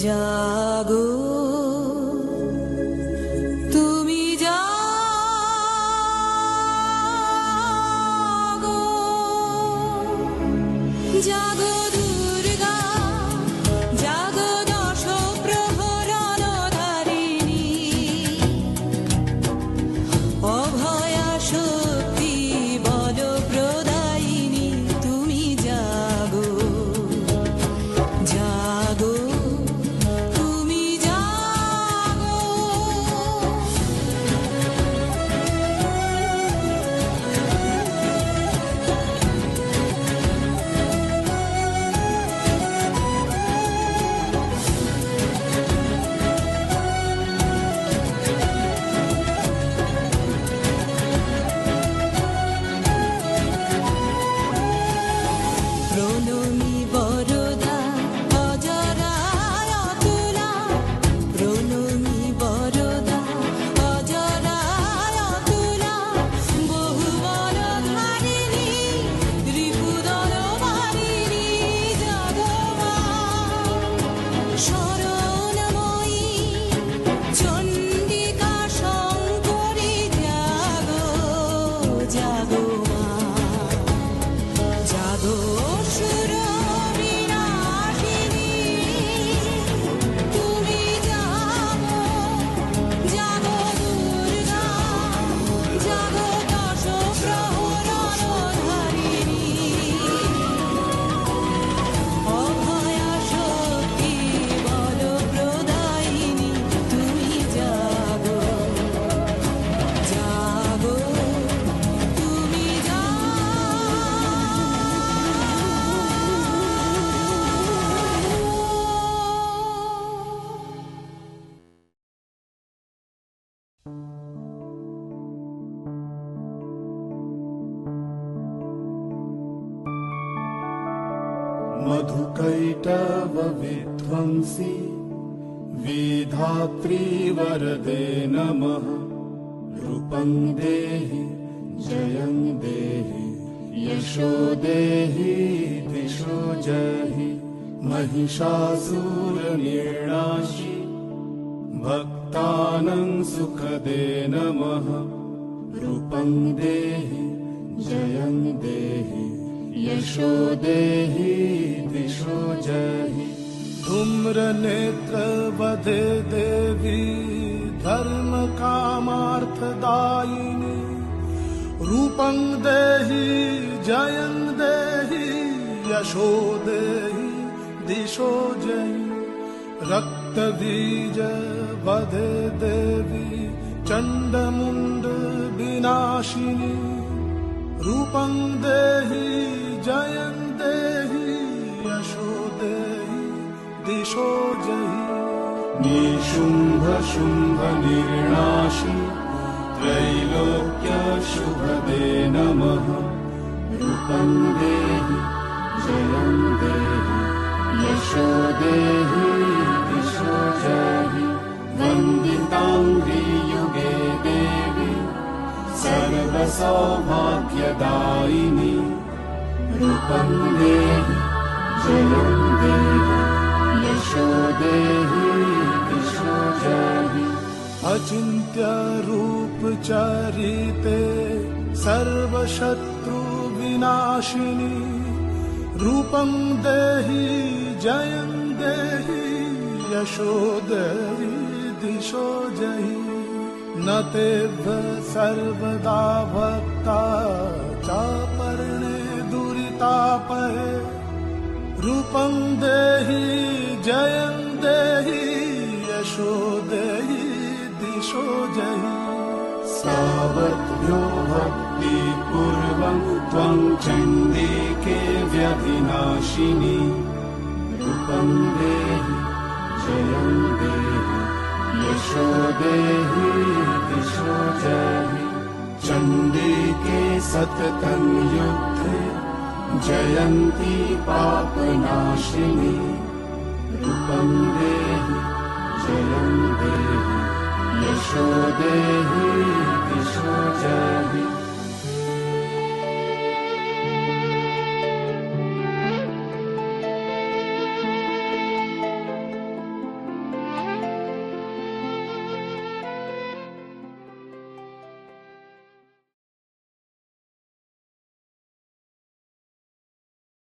জাগো তুমি জাগো, জাগো দুর্গা, জাগো দশ প্রহরণধারিণী, অভয়া শক্তি বল প্রদায়িনী, তুমি জাগো, জাগো তুমি জাগো। প্রণমী বরদা অজরায় অতুলা, প্রণমী বরদা অজরায় অতুলা, বহুবল ধারিণী রিপুদল বারিণী, জাগো মা শরণময়ী চণ্ডিকা শঙ্করী, জাগো, জাগো মা, জাগো অসুর বিনাশিনী, তুমি জাগো, জাগো দুর্গা, জাগো দশ প্রহরণধারিণী, অভয়া শক্তি বল প্রদায়িনী, তুমি জাগো, জাগো তুমি मधुकैटव विध्वंसी विधात्री वरदे नमः। रूपं देहि जयं देहि यशो देहि दिशो जहि। महिषासुरनिर्णाशि भक्तानां सुखदे नमः। रूपं देहि जयं देहि यशो देहि दिशो जहि। धूम्र नेत्र वदे देवी धर्म कामार्थदायिनी। रूपं देहि जयं देहि यशो देहि दिशो जहि। रक्त बीज वदे देवी चंडमुंड विनाशिनी। रूपं देहि जयं देहि यशो देहि दिशो जहि। निशुंभ शुंभ निर्णाशि त्रैलोक्य शुभदे नमः। रूपं देहि जयं देहि यशो देहि दिशो जहि। वन्दितांघ्रि युगे देवी सर्वसौभाग्यदायिनी। रूपं देहि जयं देहि यशो देहि दिशो जहि। अचिन्त्य रूप चरिते सर्वशत्रु विनाशिनी। रूपं देहि जयं देहि यशो देहि दिशो जहि। न तेभ्य सर्वदा भक्ता चापर्णे दुरितापहे। रूपं देहि जयं देहि यशो देहि दिशो जहि। सावत्भ्यो भक्तिपूर्वं त्वं चण्डिके व्यधिनाशिनी। रूपं देहि जयं देहि यशो देहि दिशो जहि। चण्डिके सततं युद्धे जयन्ती पापनाशिनी। रूपं देहि